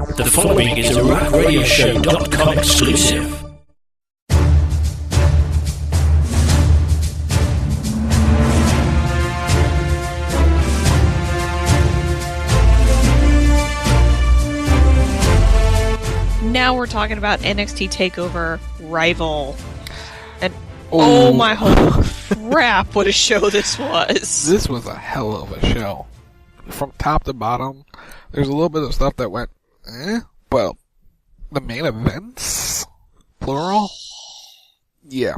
The following is a RackRadioShow.com exclusive. Now we're talking about NXT Takeover Rival. And oh my holy crap, what a show this was. This was a hell of a show. From top to bottom, there's a little bit of stuff that went, but the main events, plural, yeah.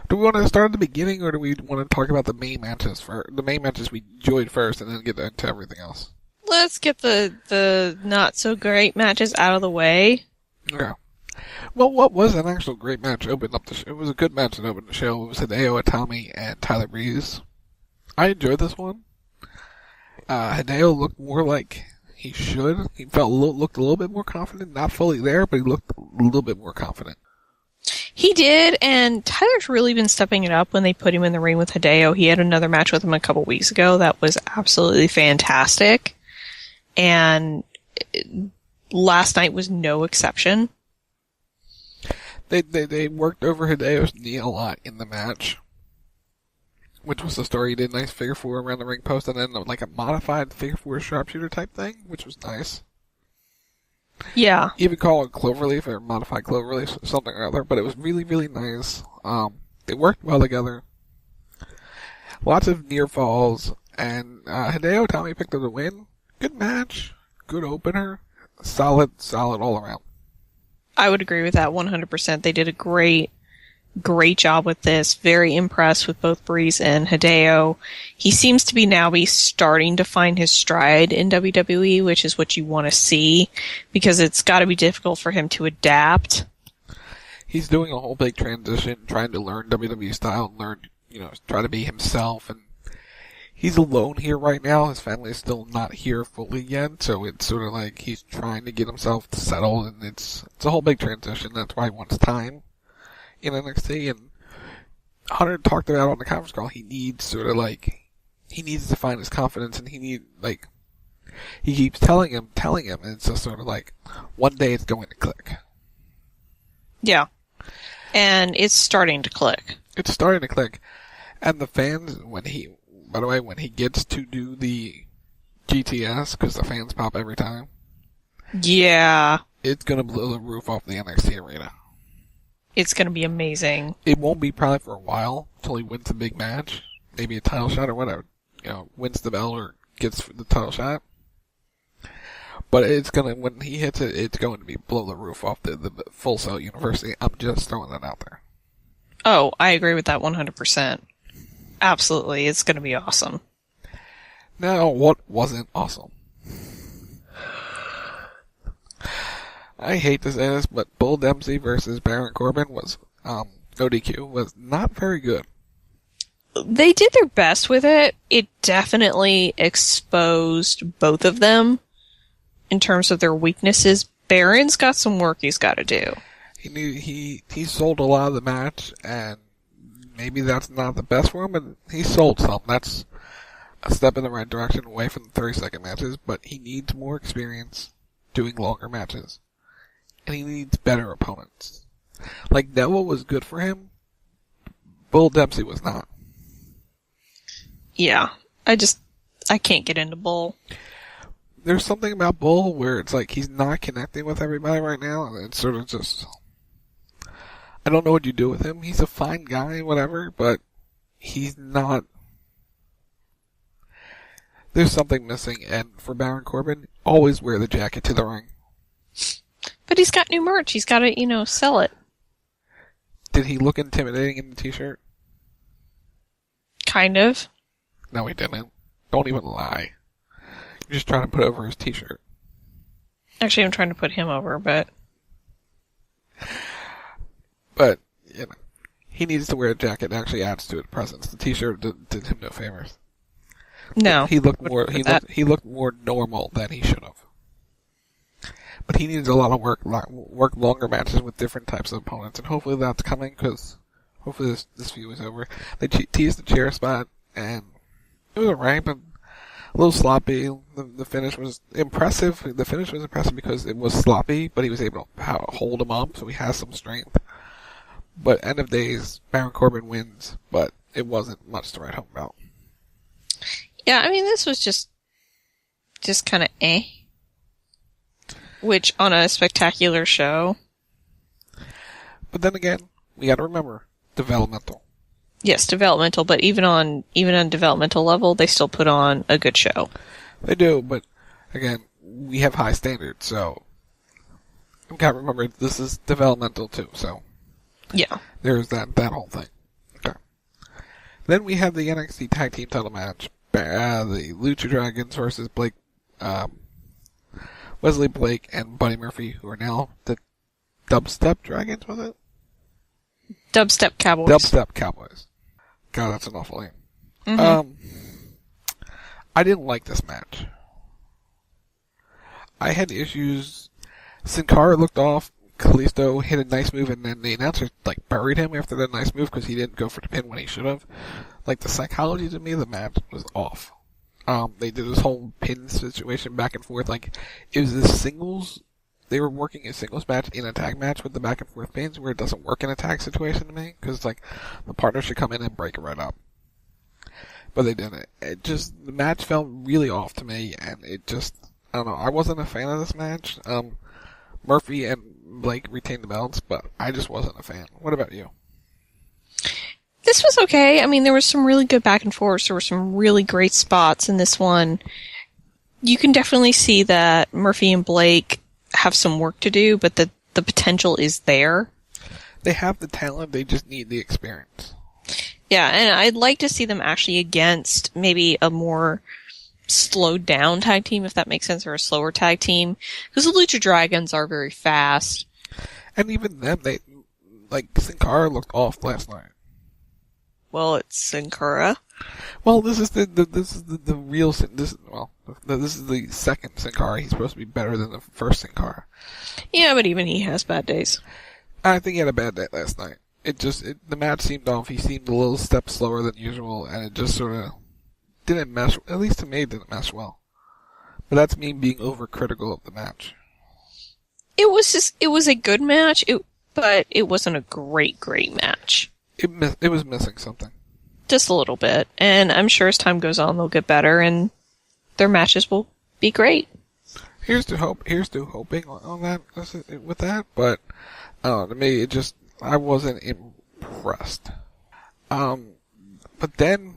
Do we want to start at the beginning, or do we want to talk about the main matches first? The main matches we enjoyed first, and then get into everything else. Let's get the not so great matches out of the way. Okay. Well, what was an actual great match opened up the show? It was a good match that opened the show. It was Hideo Itami and Tyler Breeze. I enjoyed this one. Hideo looked more like he should. He looked a little bit more confident. Not fully there, but he looked a little bit more confident. He did, and Tyler's really been stepping it up when they put him in the ring with Hideo. He had another match with him a couple weeks ago that was absolutely fantastic. And last night was no exception. They worked over Hideo's knee a lot in the match, which was the story. He did a nice figure four around the ring post, and then like a modified figure four sharpshooter type thing, which was nice. Yeah. You could call it cloverleaf or modified cloverleaf, something or other, but it was really, really nice. They worked well together. Lots of near falls, and Hideo Itami picked up the win. Good match, good opener, solid all around. I would agree with that 100%. They did a great job with this. Very impressed with both Breeze and Hideo. He seems to be starting to find his stride in WWE, which is what you want to see, because it's got to be difficult for him to adapt. He's doing a whole big transition, trying to learn WWE style and try to be himself. And he's alone here right now. His family is still not here fully yet, so it's sort of like he's trying to get himself settled, and it's a whole big transition. That's why he wants time in NXT. And Hunter talked about on the conference call, he needs to find his confidence, and he keeps telling him, and it's just sort of like, one day it's going to click. Yeah. And it's starting to click. It's starting to click. And the fans, when he gets to do the GTS, because the fans pop every time. Yeah. It's going to blow the roof off the NXT arena. It's going to be amazing. It won't be probably for a while until he wins the big match. Maybe a title shot or whatever. Wins the belt or gets the title shot. But when he hits it, it's going to be blow the roof off the Full Sail University. I'm just throwing that out there. Oh, I agree with that 100%. Absolutely. It's going to be awesome. Now, what wasn't awesome? I hate to say this, but Bull Dempsey versus Baron Corbin was, ODQ, was not very good. They did their best with it. It definitely exposed both of them in terms of their weaknesses. Baron's got some work he's got to do. He sold a lot of the match, and maybe that's not the best for him, but he sold some. That's a step in the right direction away from the 30-second matches, but he needs more experience doing longer matches. And he needs better opponents. Like, Neville was good for him. Bull Dempsey was not. Yeah. I can't get into Bull. There's something about Bull where it's like he's not connecting with everybody right now, and it's sort of just, I don't know what you do with him. He's a fine guy, whatever, but he's not. There's something missing, and for Baron Corbin, always wear the jacket to the ring. But he's got new merch. He's got to, sell it. Did he look intimidating in the t-shirt? Kind of. No, he didn't. Don't even lie. You're just trying to put over his t-shirt. Actually, I'm trying to put him over, but... But, he needs to wear a jacket that actually adds to his presence. The t-shirt did him no favors. No. He looked more normal than he should have. But he needs a lot of work longer matches with different types of opponents, and hopefully that's coming, because hopefully this feud is over. They teased the chair spot, and it was alright, but A little sloppy. The finish was impressive. The finish was impressive because it was sloppy, but he was able to hold him up, so he has some strength. But end of days, Baron Corbin wins, but it wasn't much to write home about. Yeah, I mean, this was just kind of eh. Which, on a spectacular show. But then again, we gotta remember, developmental. Yes, developmental, but even on developmental level, they still put on a good show. They do, but again, we have high standards, so we gotta remember this is developmental too, so yeah. There's that whole thing. Okay. Then we have the NXT Tag Team title match. The Lucha Dragons versus Wesley Blake and Buddy Murphy, who are now the Dubstep Dragons, was it? Dubstep Cowboys. Dubstep Cowboys. God, that's an awful name. Mm-hmm. I didn't like this match. I had issues. Sin Cara looked off. Kalisto hit a nice move, and then the announcer buried him after that nice move because he didn't go for the pin when he should have. The psychology to me of the match was off. They did this whole pin situation back and forth. It was this singles. They were working a singles match in a tag match with the back and forth pins where it doesn't work in a tag situation to me. Because, the partner should come in and break it right up. But they didn't. The match felt really off to me, and I don't know, I wasn't a fan of this match. Murphy and Blake retained the belts, but I just wasn't a fan. What about you? This was okay. I mean, there was some really good back and forth. There were some really great spots in this one. You can definitely see that Murphy and Blake have some work to do, but the potential is there. They have the talent, they just need the experience. Yeah, and I'd like to see them actually against maybe a more slowed down tag team, if that makes sense, or a slower tag team. Because the Lucha Dragons are very fast. And even them, Sin Cara looked off last night. Well, it's Sin Cara. Well, this is the real Sin. This is the second Sin Cara. He's supposed to be better than the first Sin Cara. Yeah, but even he has bad days. I think he had a bad day last night. The match seemed off. He seemed a little step slower than usual, and it just sort of didn't mesh. At least to me, it didn't mesh well. But that's me being overcritical of the match. It was a good match, but it wasn't a great match. It was missing something. Just a little bit. And I'm sure as time goes on, they'll get better, and their matches will be great. Here's to hoping on that, with that, but, to me, I wasn't impressed. But then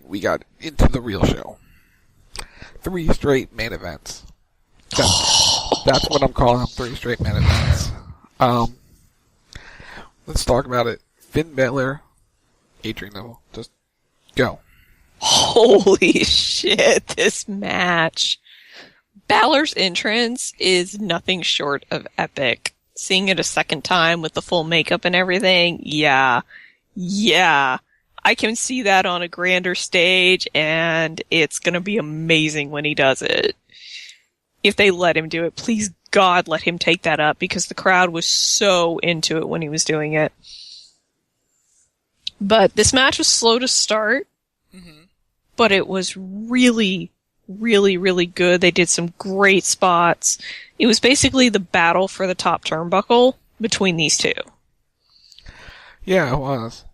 we got into the real show. 3 straight main events. That's what I'm calling them, 3 straight main events. Let's talk about it. Finn Balor, Adrian Neville. Just go. Holy shit, this match. Balor's entrance is nothing short of epic. Seeing it a second time with the full makeup and everything, yeah. I can see that on a grander stage, and it's gonna be amazing when he does it. If they let him do it, please God let him take that up, because the crowd was so into it when he was doing it. But this match was slow to start, but it was really, really, really good. They did some great spots. It was basically the battle for the top turnbuckle between these two. Yeah, it was.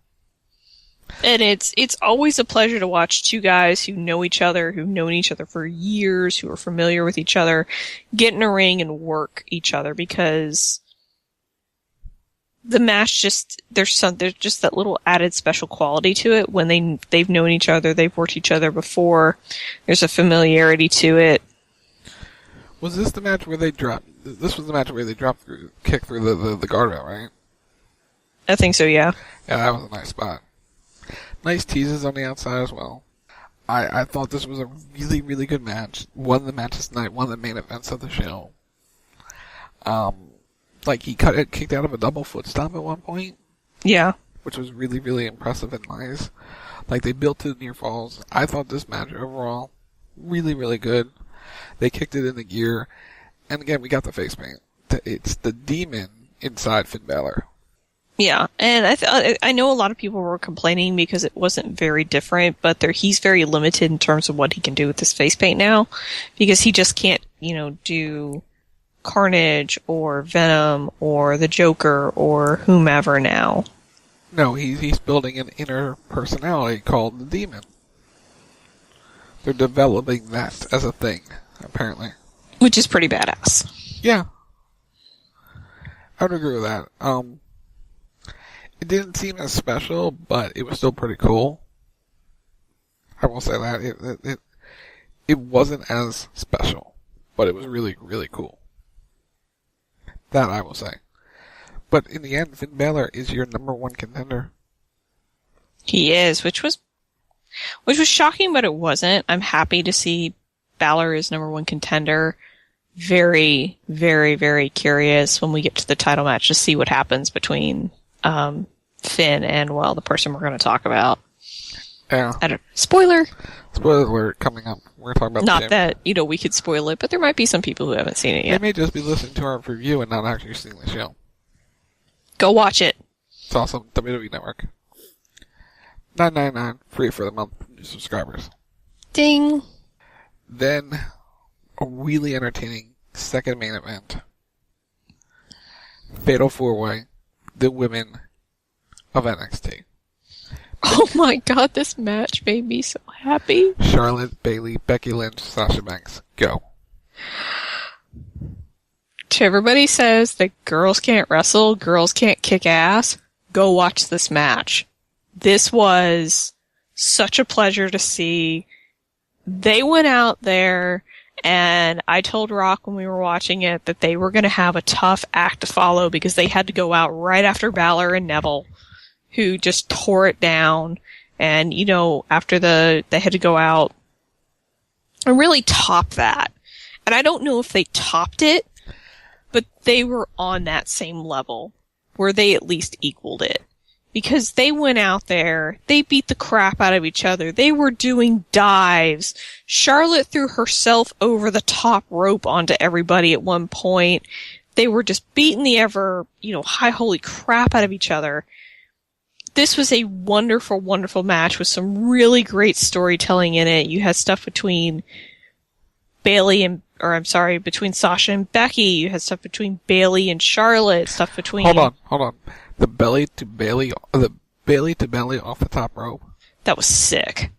And it's always a pleasure to watch two guys who know each other, who've known each other for years, who are familiar with each other, get in a ring and work each other, because the match there's just that little added special quality to it when they've known each other, they've worked each other before. There's a familiarity to it. Was this the match where they dropped? This was the match where they kicked through the guardrail, right? I think so, yeah. Yeah, that was a nice spot. Nice teases on the outside as well. I thought this was a really, really good match. One of the matches tonight, one of the main events of the show. He kicked out of a double foot stomp at one point. Yeah. Which was really, really impressive and nice. They built to the near falls. I thought this match overall, really, really good. They kicked it into gear. And again, we got the face paint. It's the demon inside Finn Balor. Yeah, and I know a lot of people were complaining because it wasn't very different, but he's very limited in terms of what he can do with his face paint now, because he just can't, do Carnage or Venom or the Joker or whomever now. No, he's building an inner personality called the Demon. They're developing that as a thing, apparently. Which is pretty badass. Yeah. I would agree with that. It didn't seem as special, but it was still pretty cool. I will say that. It wasn't as special, but it was really, really cool. That I will say. But in the end, Finn Balor is your number one contender. He is, which was shocking, but it wasn't. I'm happy to see Balor is number one contender. Very, very, very curious when we get to the title match to see what happens between Finn and, the person we're going to talk about. Yeah. Spoiler! Spoiler alert coming up. We're going to talk about Not that, we could spoil it, but there might be some people who haven't seen it yet. They may just be listening to our review and not actually seeing the show. Go watch it. It's awesome. WWE Network. $9.99, free for the month, new subscribers. Ding! Then, a really entertaining second main event. Fatal 4-Way, the women of NXT. Oh my god, this match made me so happy. Charlotte, Bayley, Becky Lynch, Sasha Banks. Go. Everybody says that girls can't wrestle, girls can't kick ass. Go watch this match. This was such a pleasure to see. They went out there, and I told Rock when we were watching it that they were going to have a tough act to follow because they had to go out right after Balor and Neville, who just tore it down. And, after they had to go out and really top that. And I don't know if they topped it, but they were on that same level where they at least equaled it. Because they went out there, they beat the crap out of each other. They were doing dives. Charlotte threw herself over the top rope onto everybody at one point. They were just beating the high holy crap out of each other. This was a wonderful, wonderful match with some really great storytelling in it. You had stuff between between Sasha and Becky. You had stuff between Bayley and Charlotte. Stuff between... Hold on. The Bayley to Bayley off the top rope. That was sick.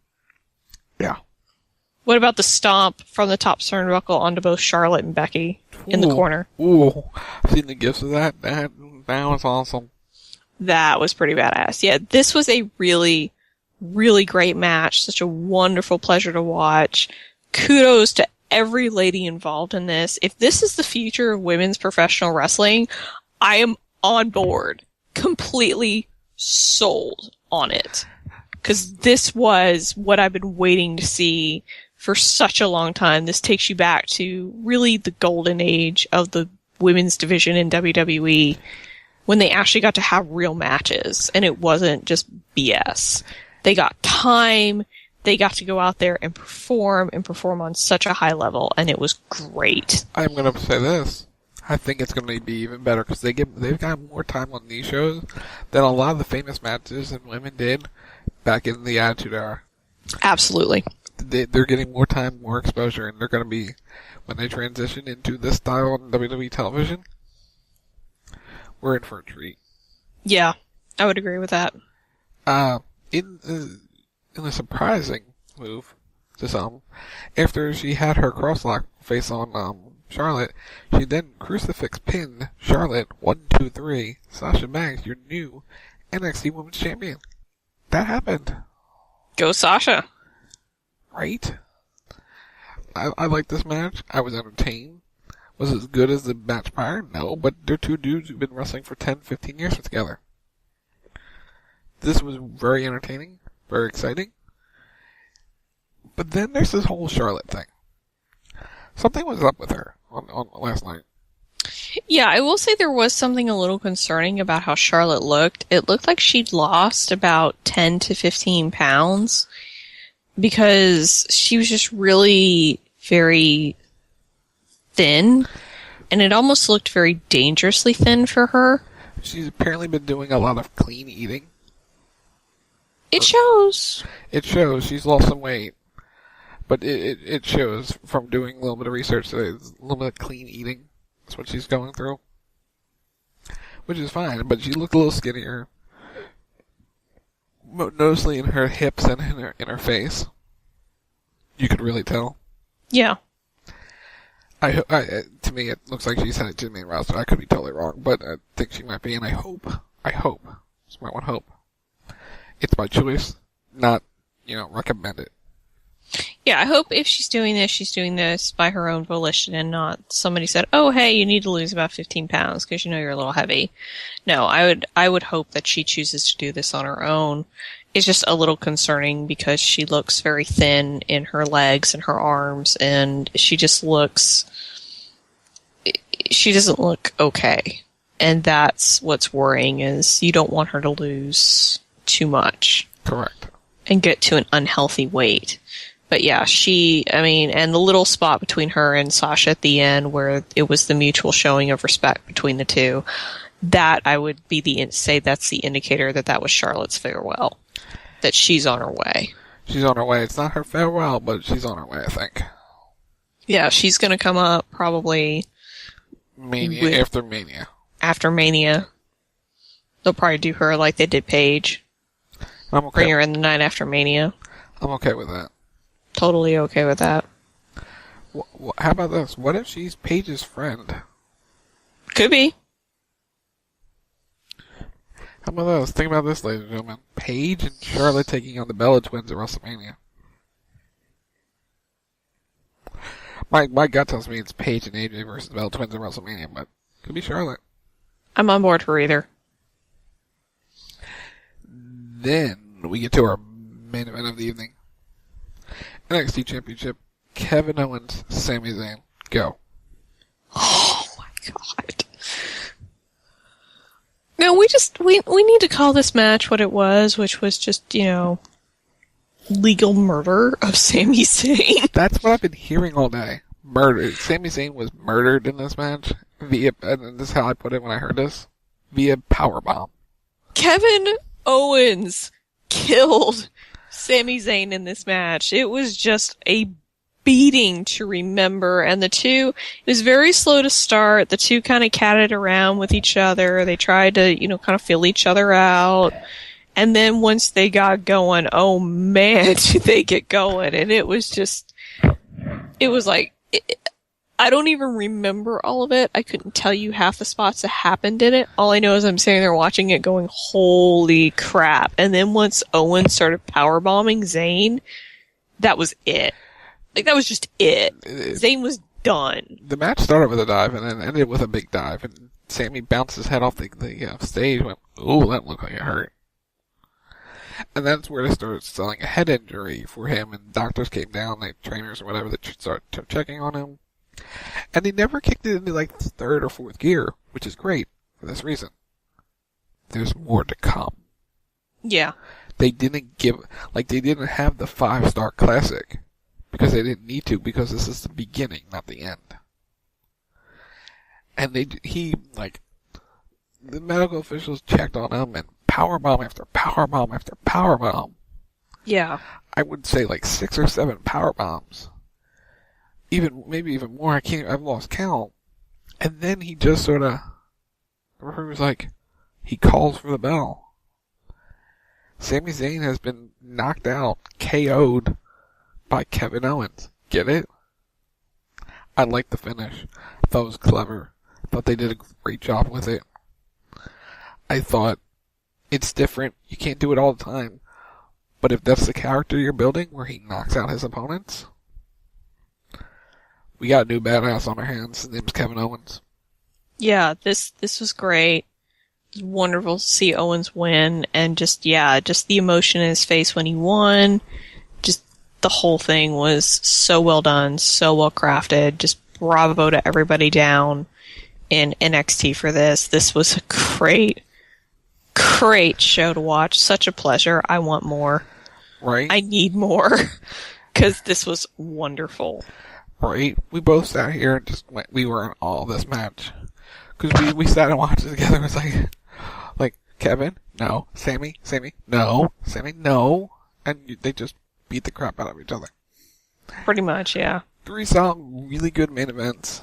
Yeah. What about the stomp from the top turnbuckle onto both Charlotte and Becky in the corner? Ooh. I've seen the gifs of that. That was awesome. That was pretty badass. Yeah, this was a really, really great match. Such a wonderful pleasure to watch. Kudos to every lady involved in this. If this is the future of women's professional wrestling, I am on board. Completely sold on it. Because this was what I've been waiting to see for such a long time. This takes you back to really the golden age of the women's division in WWE, when they actually got to have real matches, and it wasn't just BS. They got time, they got to go out there and perform on such a high level, and it was great. I'm going to say this. I think it's going to be even better, because they've got more time on these shows than a lot of the famous matches and women did back in the Attitude Era. Absolutely. They're getting more time, more exposure, and they're going to be, when they transition into this style on WWE television, we're in for a treat. Yeah, I would agree with that. In a surprising move to some, after she had her crosslock face on Charlotte, she then crucifix pinned Charlotte 1, 2, 3. Sasha Banks, your new NXT Women's Champion. That happened. Go Sasha. Right? I like this match. I was entertained. Was it as good as the match prior? No, but they're two dudes who've been wrestling for 10, 15 years together. This was very entertaining, very exciting. But then there's this whole Charlotte thing. Something was up with her on last night. Yeah, I will say there was something a little concerning about how Charlotte looked. It looked like she'd lost about 10 to 15 pounds because she was just really very thin, and it almost looked very dangerously thin for her. She's apparently been doing a lot of clean eating. It shows. It shows. She's lost some weight. But it shows from doing a little bit of research that it's a little bit of clean eating. That's what she's going through. Which is fine, but she looked a little skinnier. Mostly in her hips and in her face. You could really tell. Yeah. To me, it looks like she's headed to the main roster. I could be totally wrong, but I think she might be, and I hope, it's my one hope. It's my choice, not, recommend it. Yeah, I hope if she's doing this by her own volition and not somebody said, oh, hey, you need to lose about 15 pounds because you're a little heavy. No, I would hope that she chooses to do this on her own. It's just a little concerning because she looks very thin in her legs and her arms, and she doesn't look okay. And that's what's worrying, is you don't want her to lose too much. Correct. And get to an unhealthy weight. But yeah, and the little spot between her and Sasha at the end where it was the mutual showing of respect between the two, that I would say that's the indicator that was Charlotte's farewell. That she's on her way. She's on her way. It's not her farewell, but she's on her way, I think. Yeah, she's gonna come up probably... After Mania. After Mania. They'll probably do her like they did Paige. I'm okay. Bring her in the night after Mania. I'm okay with that. Totally okay with that. How about this? What if she's Paige's friend? Could be. How about this? Think about this, ladies and gentlemen. Paige and Charlotte taking on the Bella Twins at WrestleMania. My gut tells me it's Paige and AJ versus Bella Twins at WrestleMania, but it could be Charlotte. I'm on board for either. Then we get to our main event of the evening. NXT Championship, Kevin Owens, Sami Zayn. Go. Oh my god. No, we need to call this match what it was, which was just, legal murder of Sami Zayn. That's what I've been hearing all day. Murder. Sami Zayn was murdered in this match and this is how I put it when I heard this, via powerbomb. Kevin Owens killed Sami Zayn in this match. It was just a beating to remember, and it was very slow to start. The two kind of catted around with each other. They tried to, kind of feel each other out. And then once they got going, oh man, did they get going. And it was like, I don't even remember all of it. I couldn't tell you half the spots that happened in it. All I know is I'm sitting there watching it going, holy crap. And then once Owen started powerbombing Zayn, that was it. Like, that was just it. Zayn was done. The match started with a dive and then ended with a big dive, and Sammy bounced his head off the stage and went, ooh, that looked like it hurt. And that's where they started selling a head injury for him, and doctors came down, trainers or whatever, that started checking on him. And they never kicked it into like the third or fourth gear, which is great for this reason. There's more to come. Yeah. They didn't have the 5-star classic because they didn't need to, because this is the beginning, not the end. And the medical officials checked on him, and powerbomb after powerbomb after powerbomb. Yeah. I would say like 6 or 7 powerbombs. Maybe even more. I've lost count. And then he just sort of, the referee was like, he calls for the bell. Sami Zayn has been knocked out, KO'd by Kevin Owens. Get it? I liked the finish. I thought it was clever. I thought they did a great job with it. I thought, it's different. You can't do it all the time. But if that's the character you're building, where he knocks out his opponents, we got a new badass on our hands. His name's Kevin Owens. Yeah, this was great. It was wonderful to see Owens win, and just the emotion in his face when he won. Just the whole thing was so well done, so well crafted. Just bravo to everybody down in NXT for this. This was a great show to watch. Such a pleasure. I want more. Right? I need more. Because this was wonderful. Right? We both sat here and we were in awe of this match. Because we sat and watched it together and was like, Kevin, no. Sammy, no. Sammy, no. And they just beat the crap out of each other. Pretty much, yeah. 3 solid, really good main events.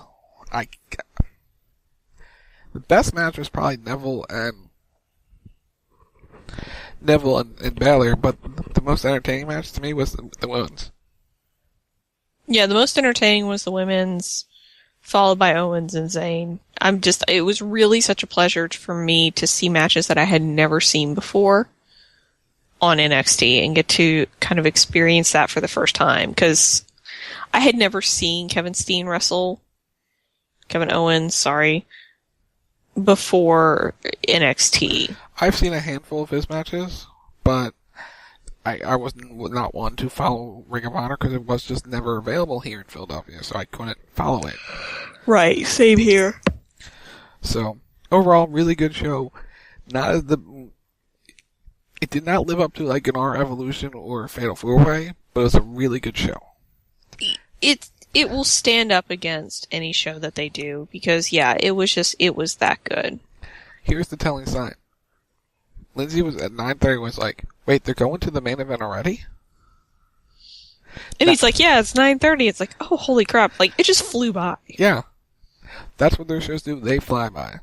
The best match was probably Neville and Balor, but the most entertaining match to me was the women's. Yeah, the most entertaining was the women's, followed by Owens and Zayn. It was really such a pleasure for me to see matches that I had never seen before on NXT and get to kind of experience that for the first time, because I had never seen Kevin Owens, before NXT. I've seen a handful of his matches, but I was not one to follow Ring of Honor because it was just never available here in Philadelphia, so I couldn't follow it. Right, same here. So, overall, really good show. It did not live up to like an R Evolution or Fatal 4-Way, but it was a really good show. It will stand up against any show that they do, because yeah, it was that good. Here's the telling sign. Lindsay was at 9:30 was like, wait, they're going to the main event already? And he's like, yeah, it's 9:30. It's like, oh, holy crap. Like, it just flew by. Yeah. That's what their shows do. They fly by.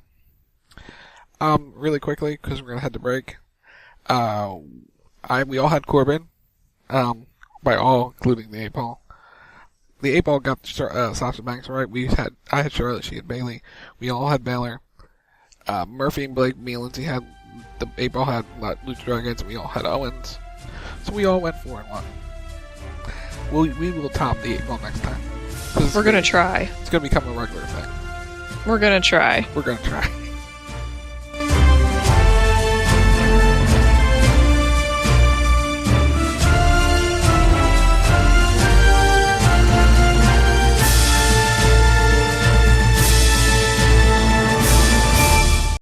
Really quickly, because we're going to head to break. We all had Corbin. By all, including the 8-Ball. The 8-Ball got Sasha Banks right. I had Charlotte, she had Bayley. We all had Balor. Murphy and Blake, me and Lindsay had, the 8-Ball had Lucha Dragons, and we all had Owens. So we all went 4-1. We will top the 8-Ball next time. We're going to try. It's going to become a regular thing. We're going to try. We're going to try.